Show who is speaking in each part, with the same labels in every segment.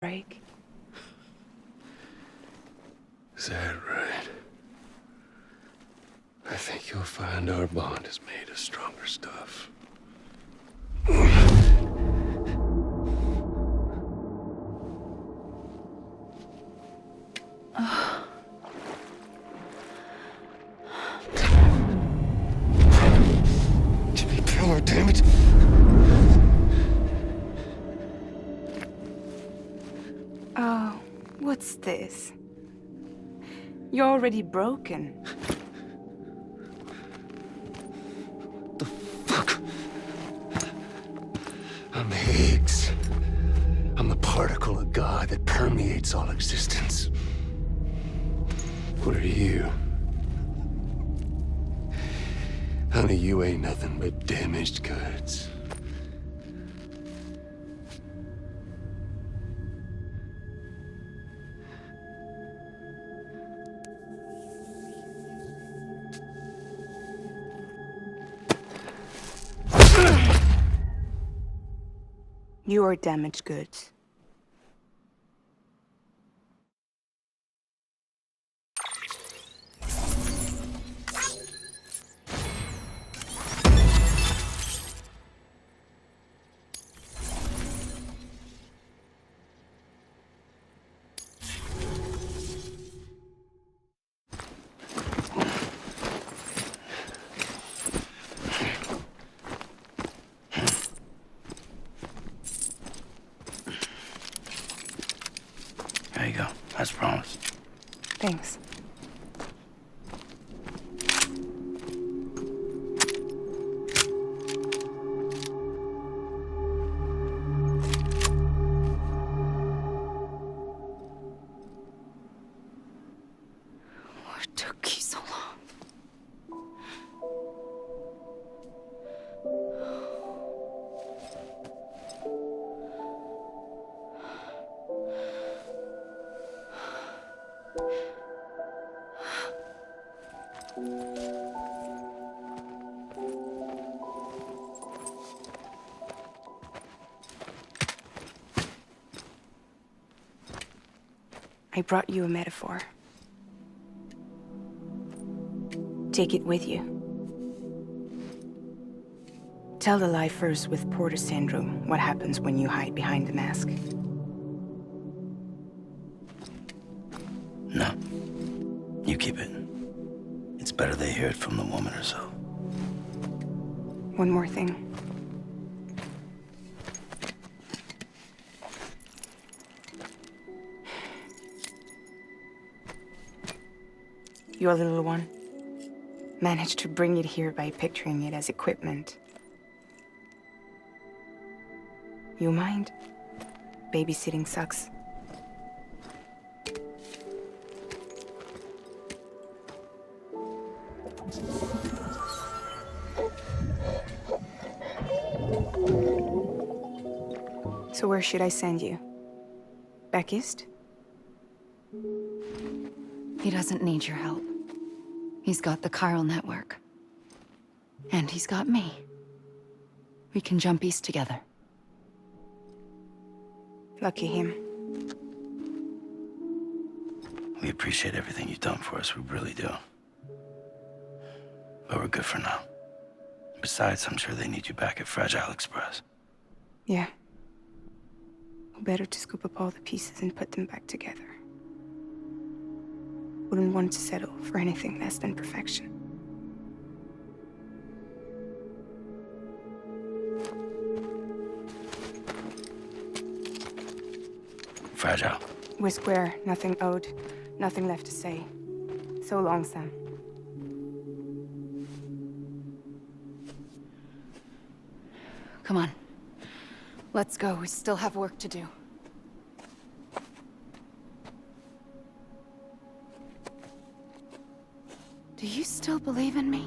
Speaker 1: break.
Speaker 2: Is that right? I think you'll find our bond is made of stronger stuff. Jimmy Pillar, damn it!
Speaker 1: Oh, what's this? You're already broken.
Speaker 2: The fuck? I'm Higgs. I'm the particle of God that permeates all existence. What are you? Honey, you ain't nothing but damaged goods.
Speaker 1: You are damaged goods.
Speaker 3: There you go, as promised.
Speaker 1: Thanks. What took you so long? I brought you a metaphor. Take it with you. Tell the lifers with Porter syndrome what happens when you hide behind the mask.
Speaker 3: No. You keep it. It's better they hear it from the woman herself.
Speaker 1: One more thing. Your little one managed to bring it here by picturing it as equipment. You mind? Babysitting sucks. So where should I send you? Back east?
Speaker 4: He doesn't need your help. He's got the chiral network. And he's got me. We can jump east together.
Speaker 1: Lucky him.
Speaker 3: We appreciate everything you've done for us, we really do. But we're good for now. Besides, I'm sure they need you back at Fragile Express.
Speaker 1: Yeah. Better to scoop up all the pieces and put them back together. Wouldn't want to settle for anything less than perfection.
Speaker 3: Fragile.
Speaker 1: We're square, nothing owed, nothing left to say. So long, Sam.
Speaker 4: Come on. Let's go. We still have work to do. Do you still believe in me?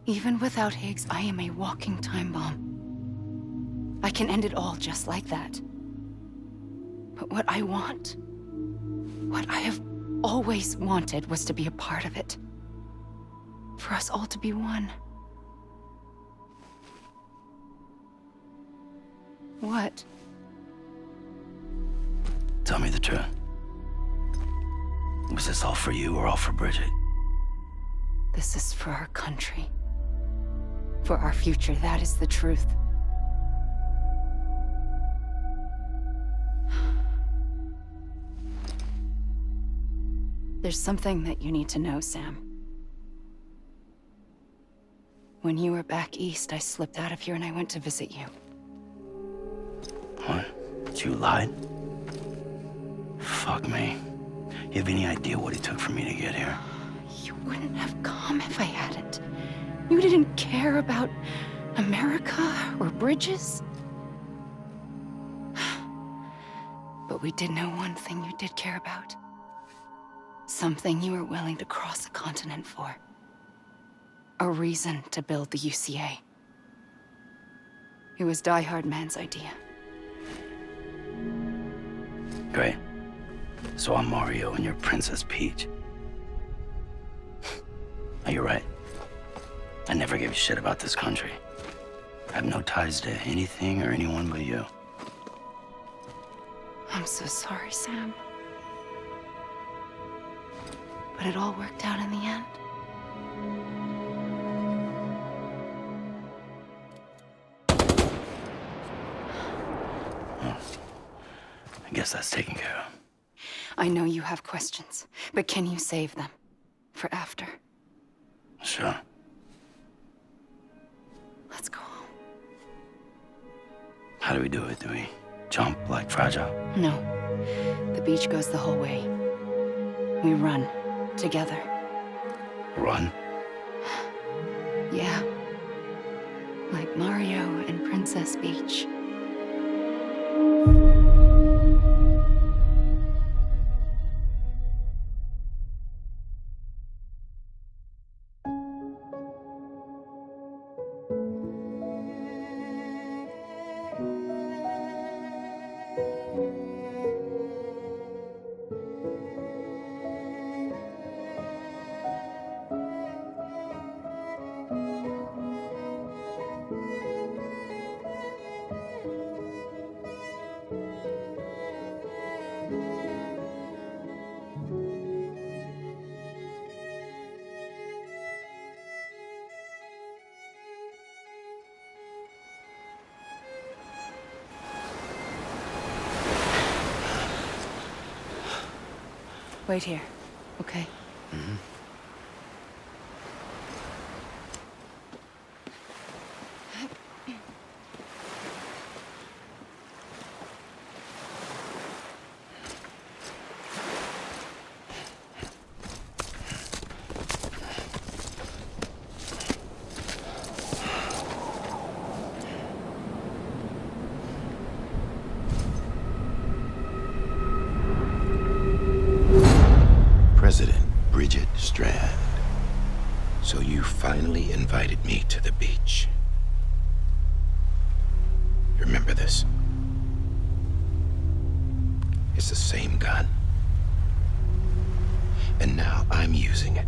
Speaker 4: Even without Higgs, I am a walking time bomb. I can end it all just like that. But what I want, what I have always wanted, was to be a part of it. For us all to be one. What?
Speaker 3: Tell me the truth. Was this all for you or all for Bridget?
Speaker 4: This is for our country. For our future, that is the truth. There's something that you need to know, Sam. When you were back east, I slipped out of here and I went to visit you.
Speaker 3: What? You lied? Fuck me. You have any idea what it took for me to get here?
Speaker 4: You wouldn't have come if I hadn't. You didn't care about America or bridges. But we did know one thing you did care about. Something you were willing to cross a continent for. A reason to build the UCA. It was Die Hard Man's idea.
Speaker 3: Great. So I'm Mario and you're Princess Peach. Now you're right. I never gave a shit about this country. I have no ties to anything or anyone but you.
Speaker 4: I'm so sorry, Sam. But it all worked out in the end.
Speaker 3: I guess that's taken care of.
Speaker 4: I know you have questions, but can you save them? For after?
Speaker 3: Sure.
Speaker 4: Let's go home.
Speaker 3: How do we do it? Do we jump like Fragile?
Speaker 4: No. The beach goes the whole way. We run. Together.
Speaker 3: Run?
Speaker 4: Yeah. Like Mario and Princess Peach. Wait here, okay?
Speaker 3: Mm-hmm.
Speaker 5: President Bridget Strand. So you finally invited me to the beach. Remember this? It's the same gun. And now I'm using it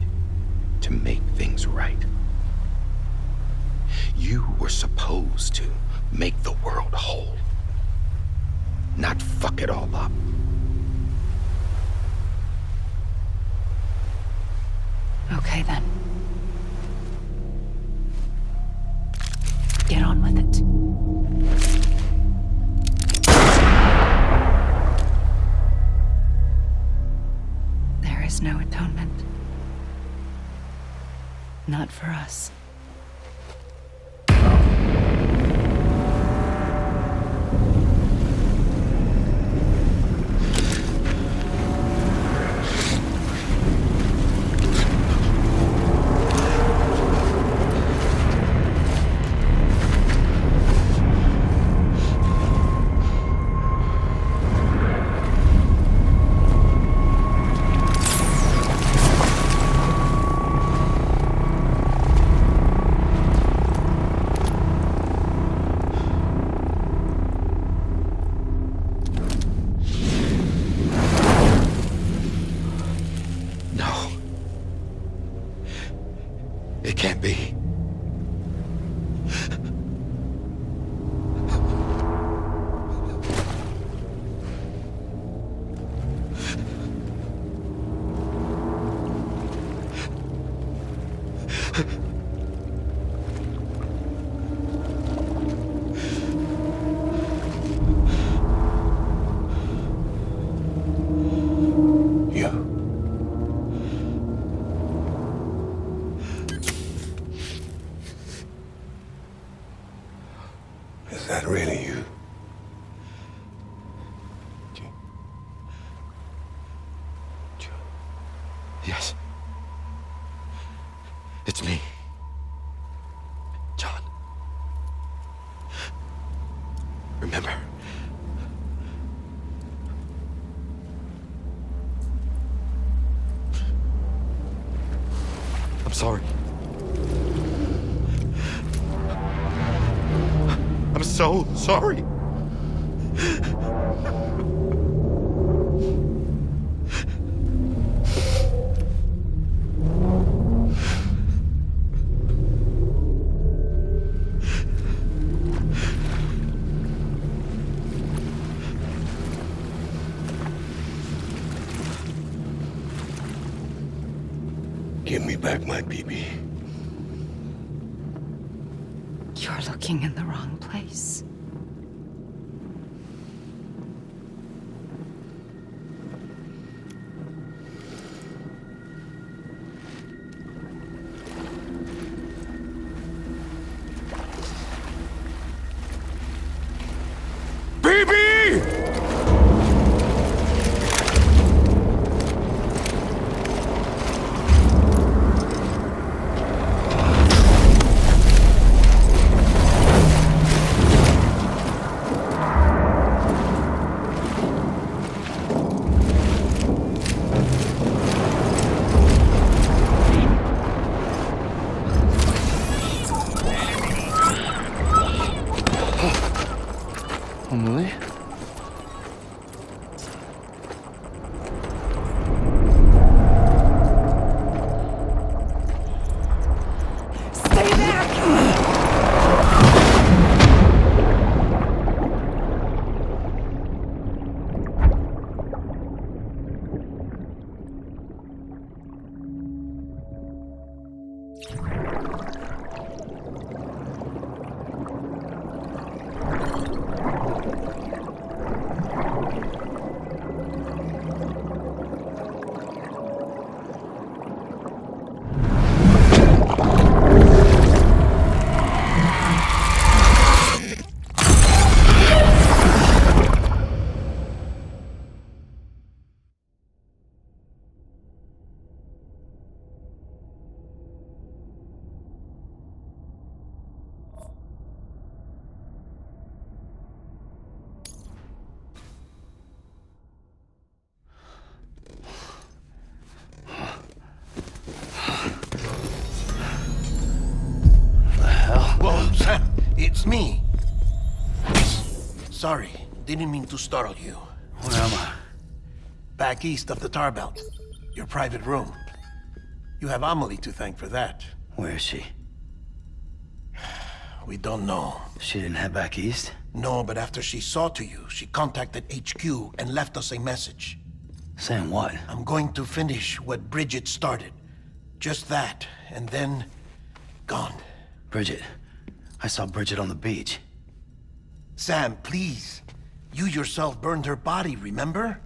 Speaker 5: to make things right. You were supposed to make the world whole, not fuck it all up.
Speaker 4: Okay, then. Get on with it. There is no atonement. Not for us.
Speaker 5: It's me. John. Remember? I'm sorry. I'm so sorry. Give me back my BB.
Speaker 4: You're looking in the wrong place.
Speaker 3: Emily?
Speaker 1: Stay back!
Speaker 2: Whoa, Sam, it's me. Sorry, didn't mean to startle you.
Speaker 3: Where am I?
Speaker 2: Back east of the tar belt. Your private room. You have Amelie to thank for that.
Speaker 3: Where is she?
Speaker 2: We don't know.
Speaker 3: She didn't head back east?
Speaker 2: No, but after she saw to you, she contacted HQ and left us a message.
Speaker 3: Saying what?
Speaker 2: I'm going to finish what Bridget started. Just that, and then... gone.
Speaker 3: Bridget. I saw Bridget on the beach.
Speaker 2: Sam, please. You yourself burned her body, remember?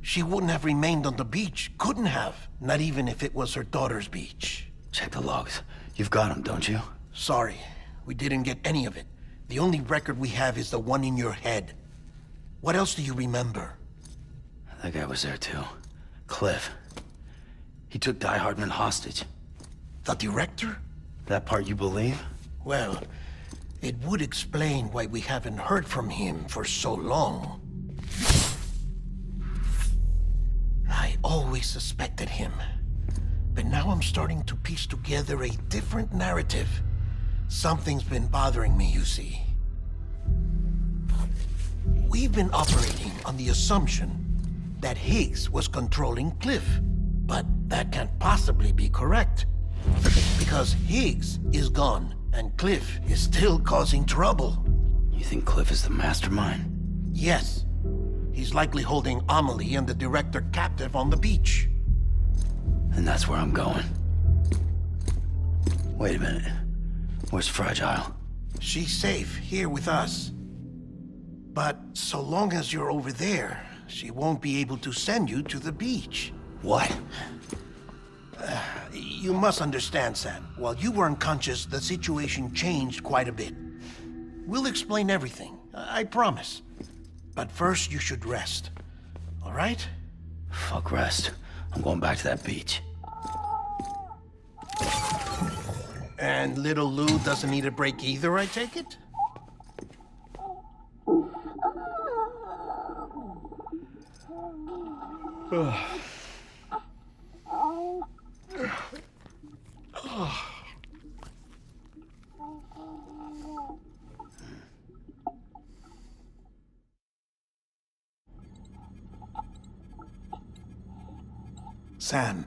Speaker 2: She wouldn't have remained on the beach. Couldn't have. Not even if it was her daughter's beach.
Speaker 3: Check the logs. You've got them, don't you?
Speaker 2: Sorry, we didn't get any of it. The only record we have is the one in your head. What else do you remember?
Speaker 3: That guy was there too. Cliff. He took Die Hardman hostage.
Speaker 2: The director?
Speaker 3: That part you believe?
Speaker 2: Well, it would explain why we haven't heard from him for so long. I always suspected him. But now I'm starting to piece together a different narrative. Something's been bothering me, you see. We've been operating on the assumption that Higgs was controlling Cliff. But that can't possibly be correct. Because Higgs is gone, and Cliff is still causing trouble.
Speaker 3: You think Cliff is the mastermind?
Speaker 2: Yes. He's likely holding Amelie and the director captive on the beach.
Speaker 3: And that's where I'm going. Wait a minute. Where's Fragile?
Speaker 2: She's safe here with us. But so long as you're over there, she won't be able to send you to the beach.
Speaker 3: What?
Speaker 2: You must understand, Sam. While you were unconscious, the situation changed quite a bit. We'll explain everything, I promise. But first, you should rest. All right?
Speaker 3: Fuck rest. I'm going back to that beach.
Speaker 2: And little Lou doesn't need a break either, I take it? Sam,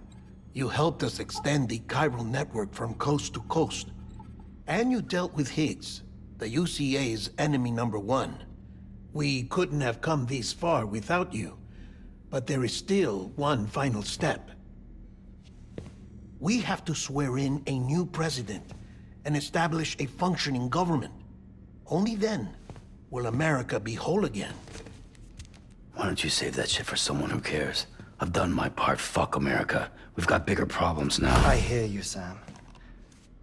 Speaker 2: you helped us extend the chiral network from coast to coast. And you dealt with Higgs, the UCA's enemy #1. We couldn't have come this far without you. But there is still one final step. We have to swear in a new president and establish a functioning government. Only then will America be whole again.
Speaker 3: Why don't you save that shit for someone who cares? I've done my part. Fuck America. We've got bigger problems now.
Speaker 6: I hear you, Sam.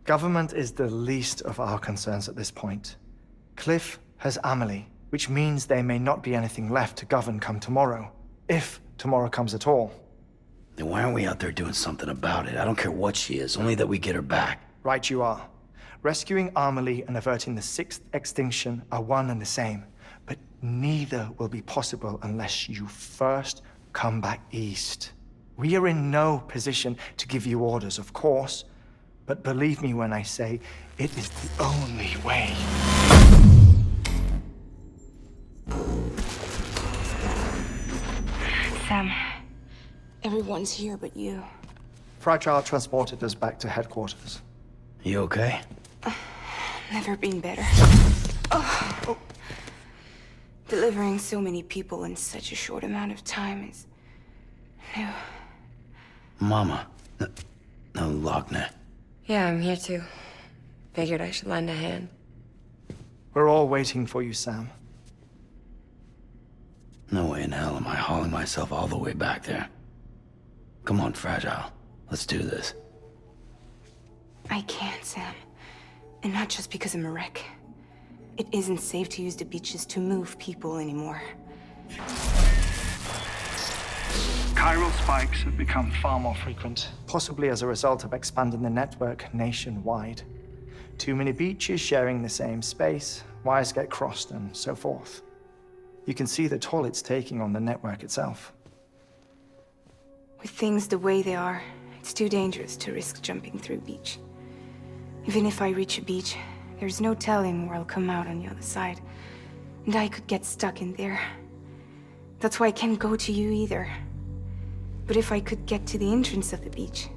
Speaker 6: Government is the least of our concerns at this point. Cliff has Amelie, which means there may not be anything left to govern come tomorrow. If tomorrow comes at all.
Speaker 3: Then why aren't we out there doing something about it? I don't care what she is, only that we get her back.
Speaker 6: Right you are. Rescuing Amelie and averting the 6th extinction are one and the same. But neither will be possible unless you first come back east. We are in no position to give you orders, of course. But believe me when I say, it is the only way.
Speaker 1: Sam, everyone's here but you.
Speaker 6: Fragile transported us back to headquarters.
Speaker 3: You okay?
Speaker 1: Never been better. Oh. Delivering so many people in such a short amount of time is new.
Speaker 3: Mama. No, Lochner.
Speaker 7: Yeah, I'm here too. Figured I should lend a hand.
Speaker 6: We're all waiting for you, Sam.
Speaker 3: No way in hell am I hauling myself all the way back there. Come on, Fragile. Let's do this.
Speaker 1: I can't, Sam. And not just because I'm a wreck. It isn't safe to use the beaches to move people anymore.
Speaker 8: Chiral spikes have become far more frequent.
Speaker 6: Possibly as a result of expanding the network nationwide. Too many beaches sharing the same space, wires get crossed, and so forth. You can see the toll it's taking on the network itself.
Speaker 1: With things the way they are, it's too dangerous to risk jumping through a beach. Even if I reach a beach, there's no telling where I'll come out on the other side. And I could get stuck in there. That's why I can't go to you either. But if I could get to the entrance of the beach,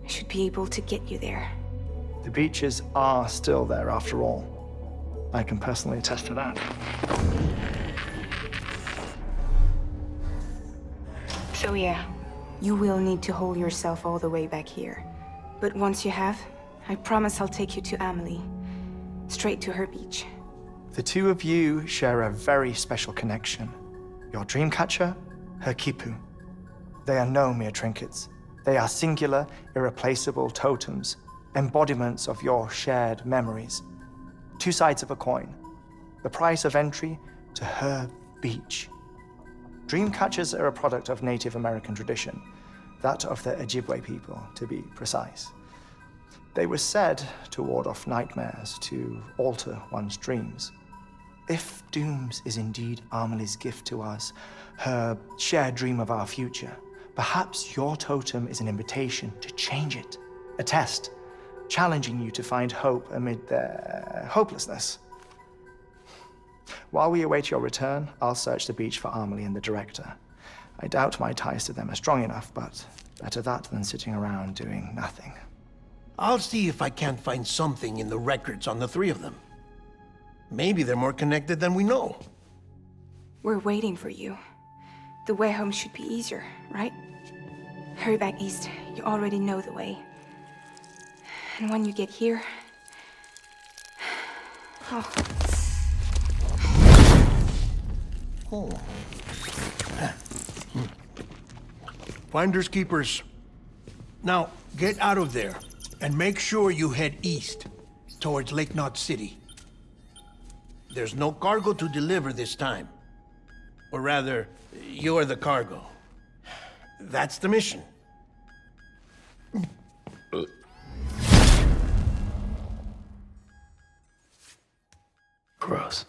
Speaker 1: I should be able to get you there.
Speaker 6: The beaches are still there after all. I can personally attest to that.
Speaker 1: So yeah, you will need to hold yourself all the way back here. But once you have, I promise I'll take you to Amelie. Straight to her beach.
Speaker 6: The two of you share a very special connection. Your dreamcatcher, her Kipu. They are no mere trinkets. They are singular, irreplaceable totems, embodiments of your shared memories. Two sides of a coin. The price of entry to her beach. Dreamcatchers are a product of Native American tradition, that of the Ojibwe people, to be precise. They were said to ward off nightmares, to alter one's dreams. If Dooms is indeed Amelie's gift to us, her shared dream of our future, perhaps your totem is an invitation to change it. A test, challenging you to find hope amid their hopelessness. While we await your return, I'll search the beach for Amelie and the director. I doubt my ties to them are strong enough, but better that than sitting around doing nothing.
Speaker 2: I'll see if I can't find something in the records on the three of them. Maybe they're more connected than we know.
Speaker 1: We're waiting for you. The way home should be easier, right? Hurry back east. You already know the way. And when you get here... Oh.
Speaker 2: Oh. Finders keepers. Now, get out of there, and make sure you head east, towards Lake Knot City. There's no cargo to deliver this time. Or rather, you're the cargo. That's the mission.
Speaker 3: Gross.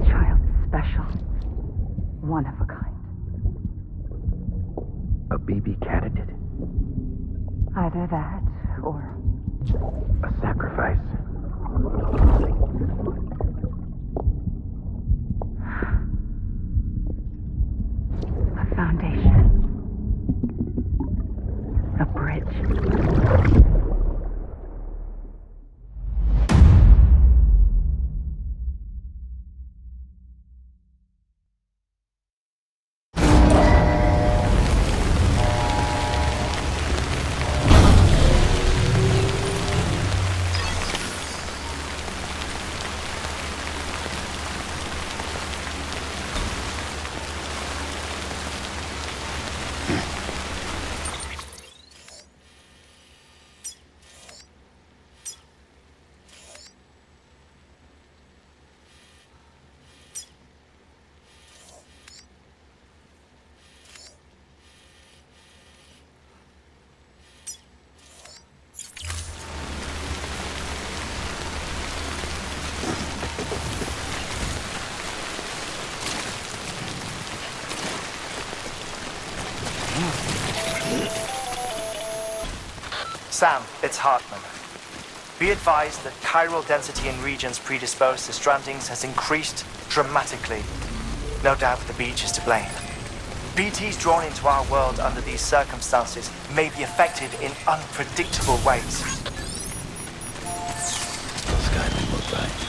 Speaker 4: Child special. One of a kind.
Speaker 5: A baby candidate.
Speaker 4: Either that, or
Speaker 5: A sacrifice.
Speaker 4: a foundation. A bridge.
Speaker 6: Sam, it's Hartman. Be advised that chiral density in regions predisposed to strandings has increased dramatically. No doubt the beach is to blame. BTs drawn into our world under these circumstances may be affected in unpredictable ways.
Speaker 3: This guy don't look right.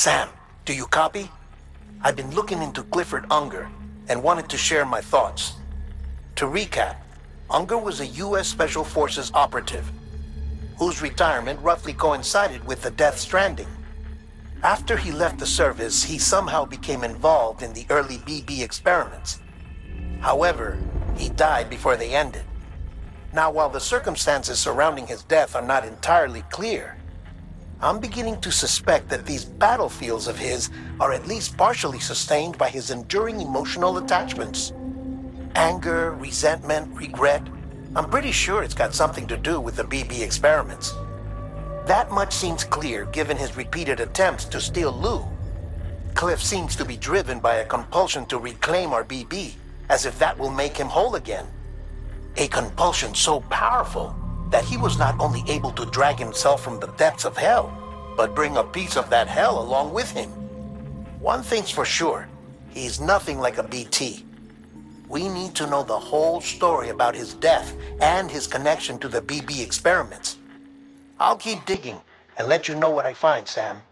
Speaker 2: Sam, do you copy? I've been looking into Clifford Unger and wanted to share my thoughts. To recap, Unger was a U.S. Special Forces operative whose retirement roughly coincided with the Death Stranding. After he left the service, he somehow became involved in the early BB experiments. However, he died before they ended. Now, while the circumstances surrounding his death are not entirely clear, I'm beginning to suspect that these battlefields of his are at least partially sustained by his enduring emotional attachments. Anger, resentment, regret. I'm pretty sure it's got something to do with the BB experiments. That much seems clear given his repeated attempts to steal Lou. Cliff seems to be driven by a compulsion to reclaim our BB, as if that will make him whole again. A compulsion so powerful that he was not only able to drag himself from the depths of hell, but bring a piece of that hell along with him. One thing's for sure, he's nothing like a BT. We need to know the whole story about his death and his connection to the BB experiments. I'll keep digging and let you know what I find, Sam.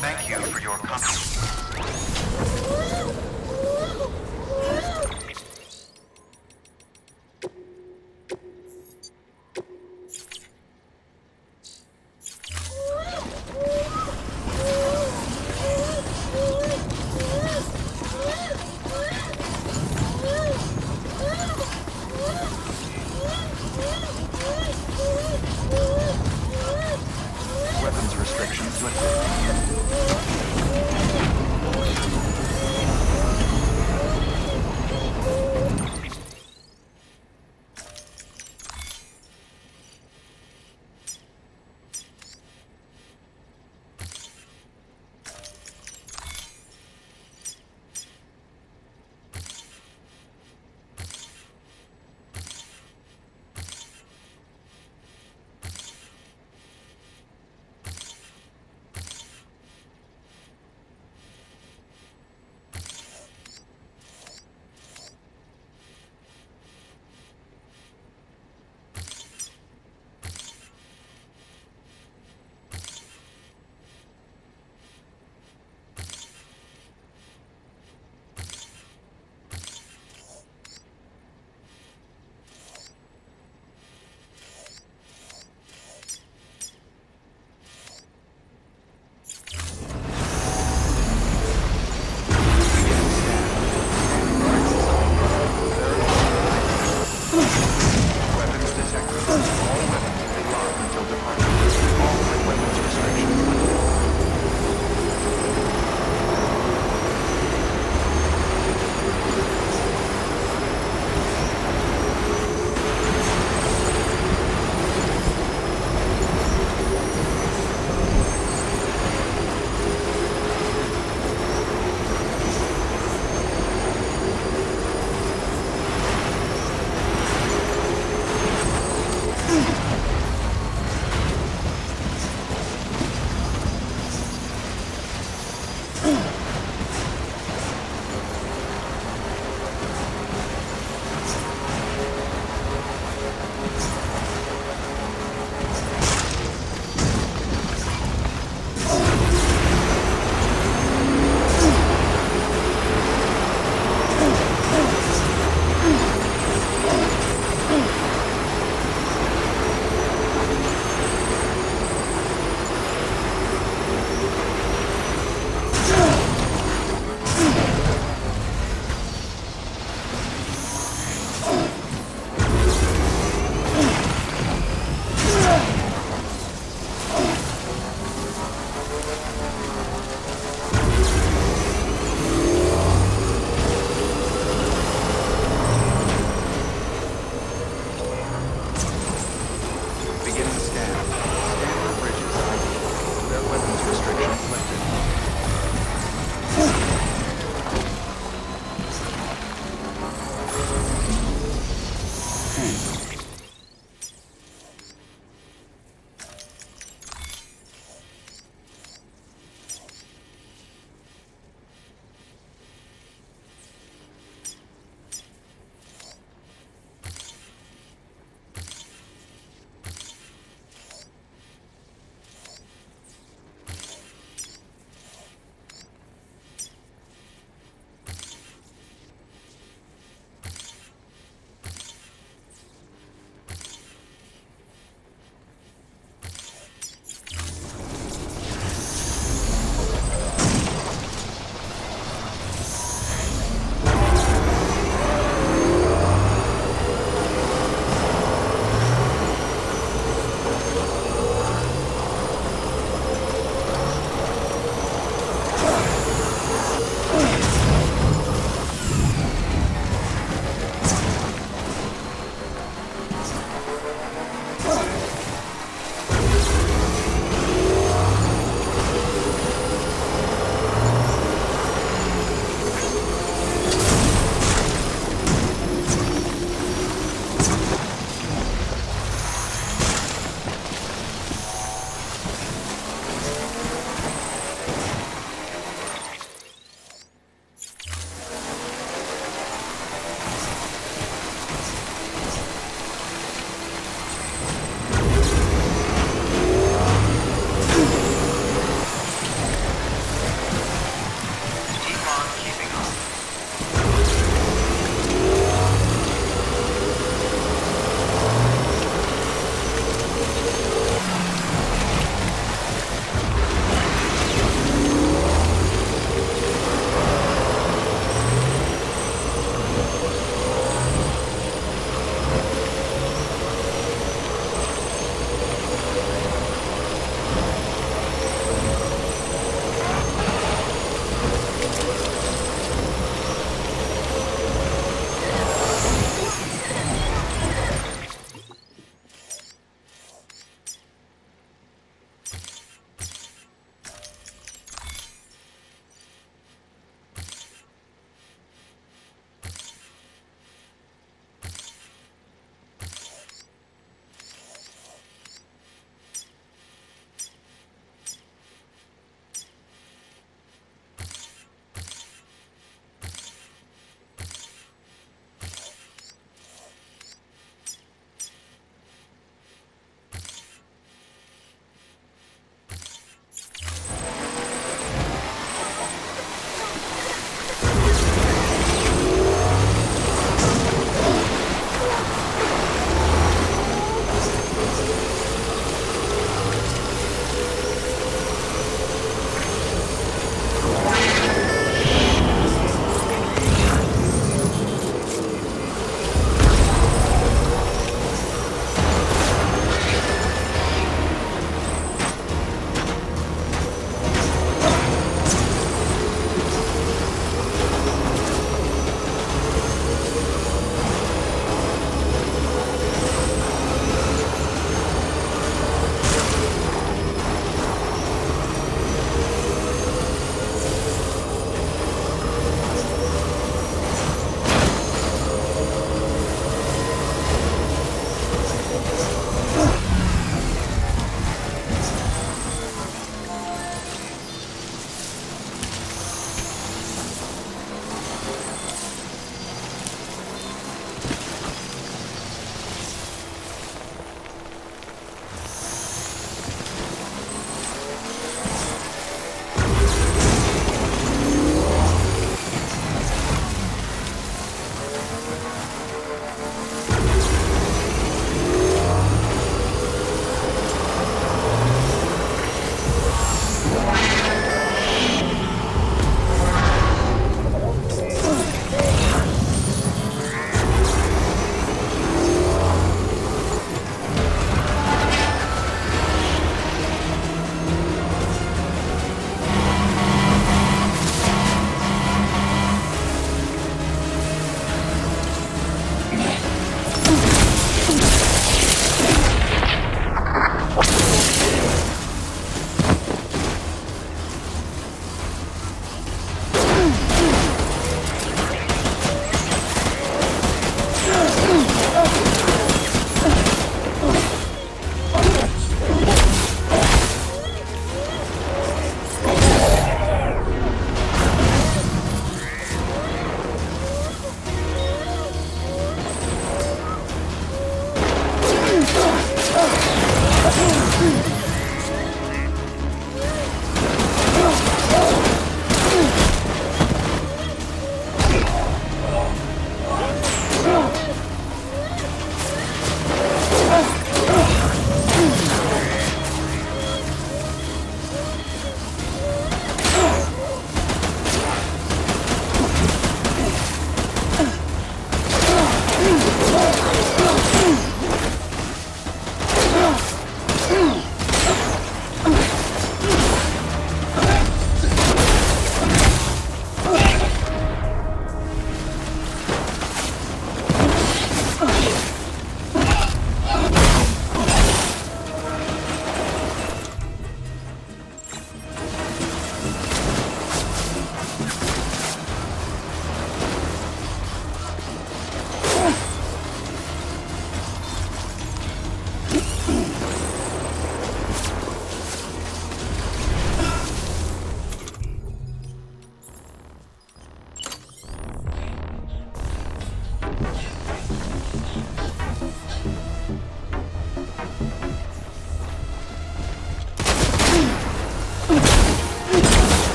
Speaker 9: Thank you for your contribution. Weapons restrictions lifted.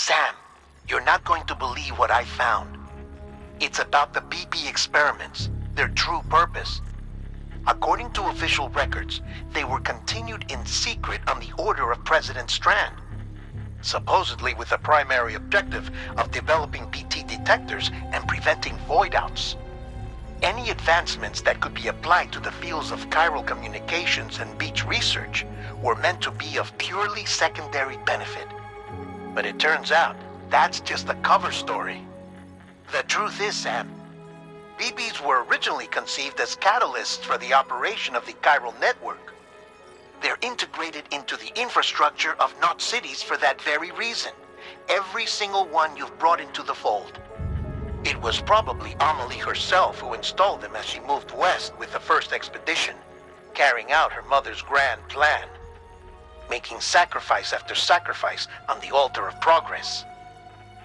Speaker 2: Sam, you're not going to believe what I found. It's about the BP experiments, their true purpose. According to official records, they were continued in secret on the order of President Strand, supposedly with the primary objective of developing BT detectors and preventing void-outs. Any advancements that could be applied to the fields of chiral communications and beach research were meant to be of purely secondary benefit. But it turns out, that's just a cover story. The truth is, Sam, BBs were originally conceived as catalysts for the operation of the chiral network. They're integrated into the infrastructure of Knot cities for that very reason. Every single one you've brought into the fold. It was probably Amelie herself who installed them as she moved west with the first expedition, carrying out her mother's grand plan, making sacrifice after sacrifice on the altar of progress.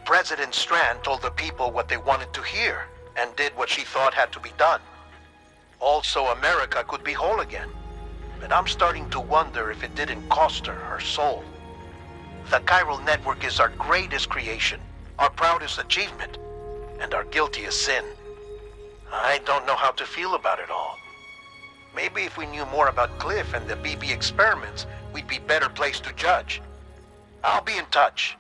Speaker 2: President Strand told the people what they wanted to hear and did what she thought had to be done. Also, America could be whole again. But I'm starting to wonder if it didn't cost her her soul. The chiral network is our greatest creation, our proudest achievement, and our guiltiest sin. I don't know how to feel about it all. Maybe if we knew more about Cliff and the BB experiments, we'd be better placed to judge. I'll be in touch.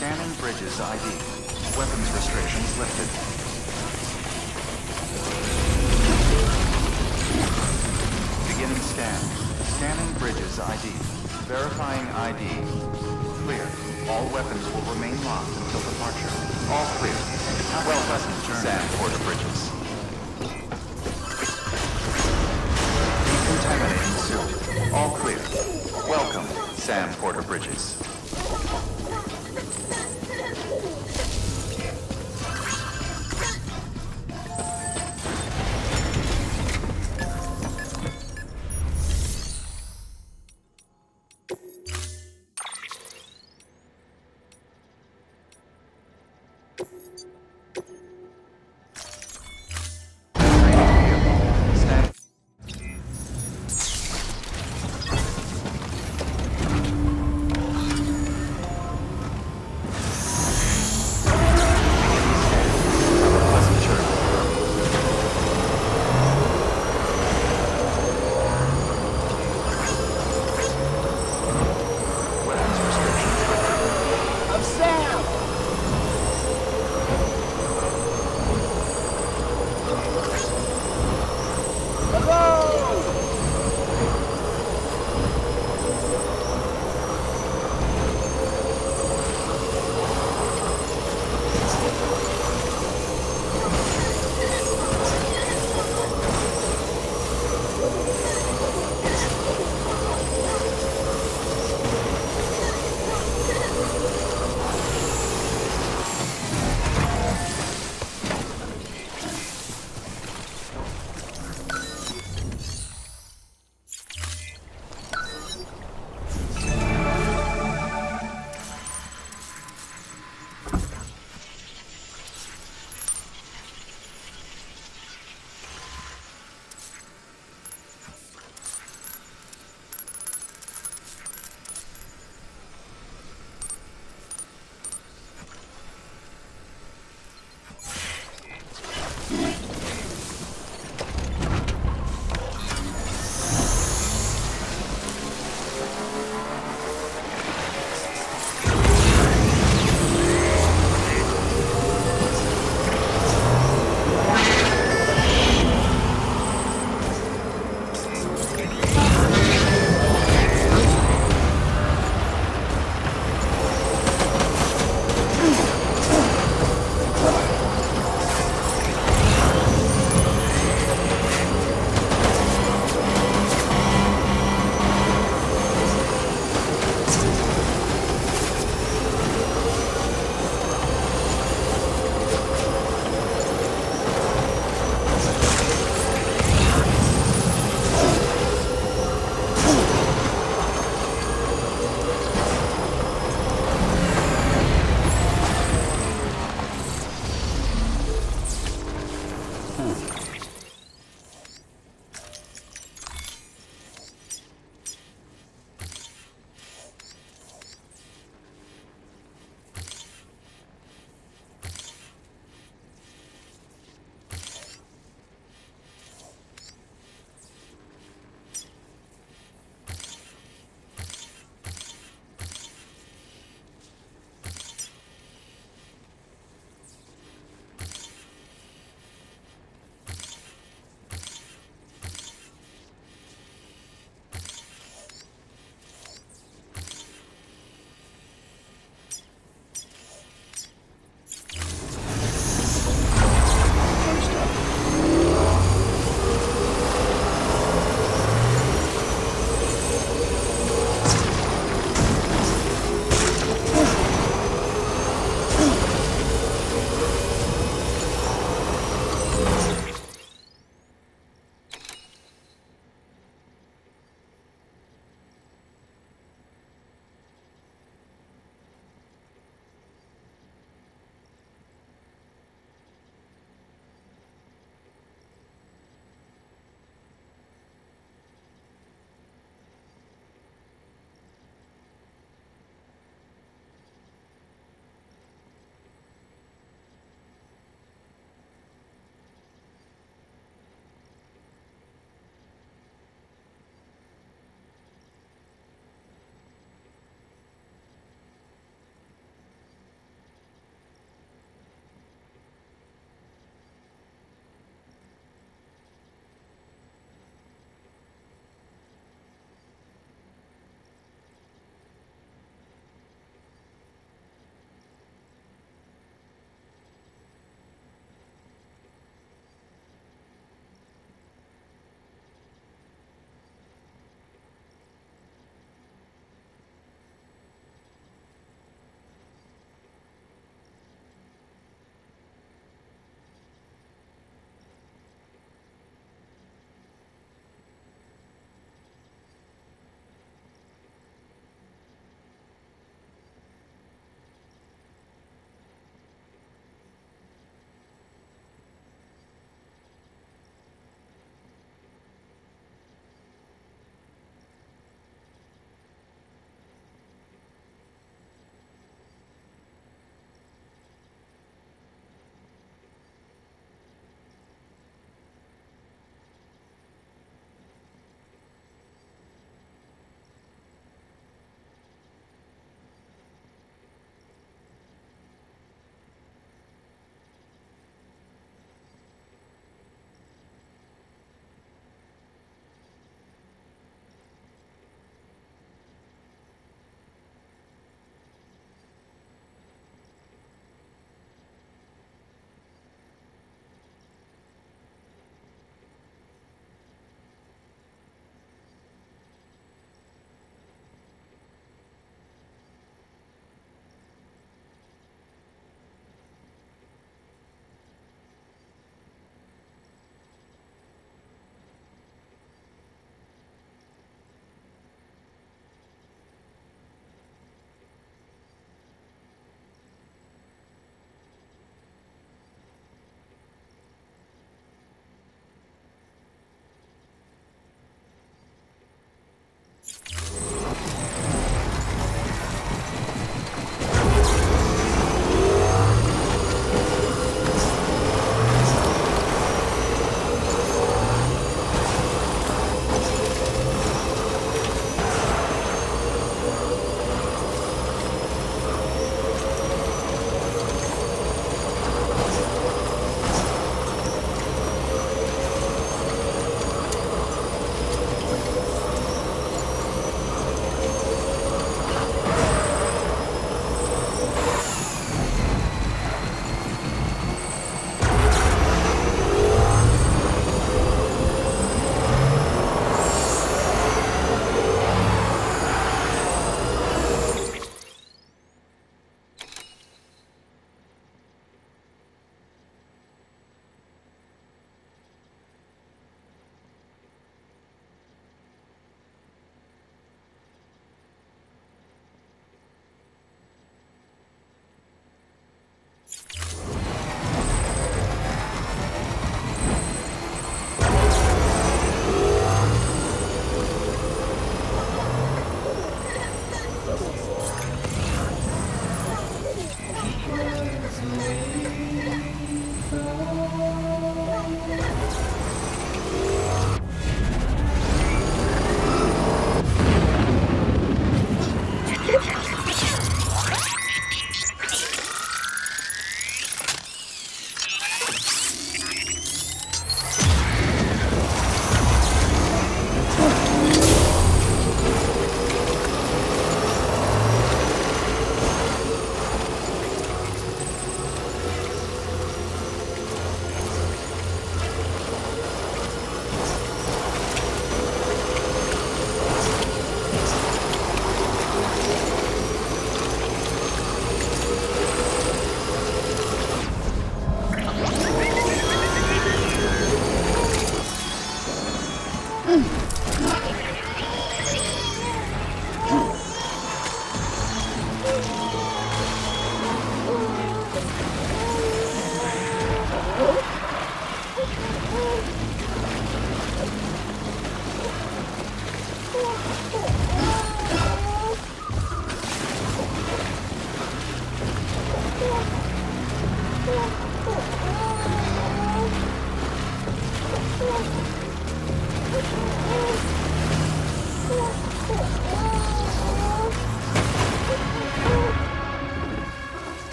Speaker 9: Scanning bridges ID. Weapons restrictions lifted. Beginning scan. Scanning bridges ID. Verifying ID. Clear. All weapons will remain locked until departure. All clear. Well done, Sam Porter Bridges. Decontaminating suit. All clear. Welcome, Sam Porter Bridges.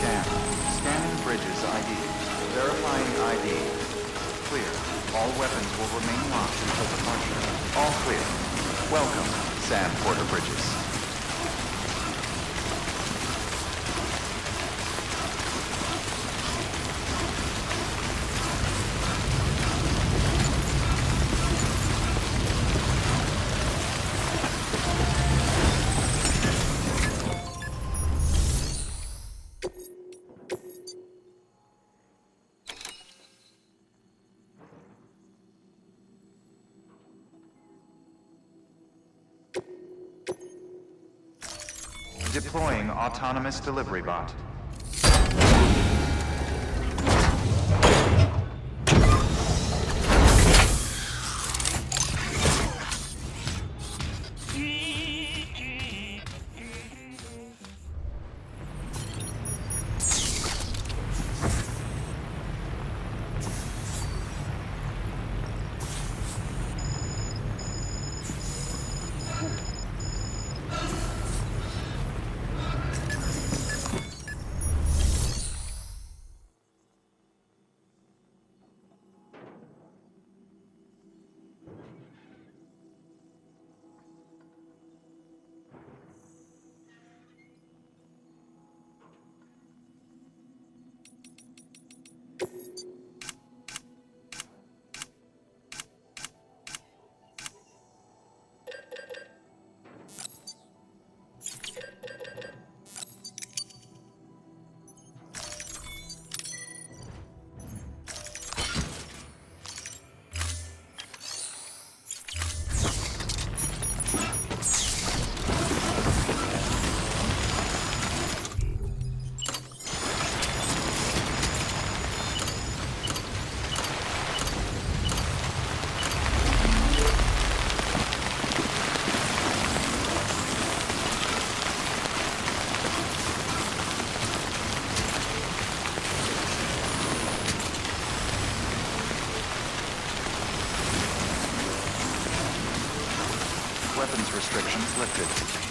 Speaker 9: Scan. Scanning bridges ID. Verifying ID. Clear. All weapons will remain locked until departure. All clear. Welcome, Sam Porter Bridges. Deploying autonomous delivery bot. weapons restrictions lifted.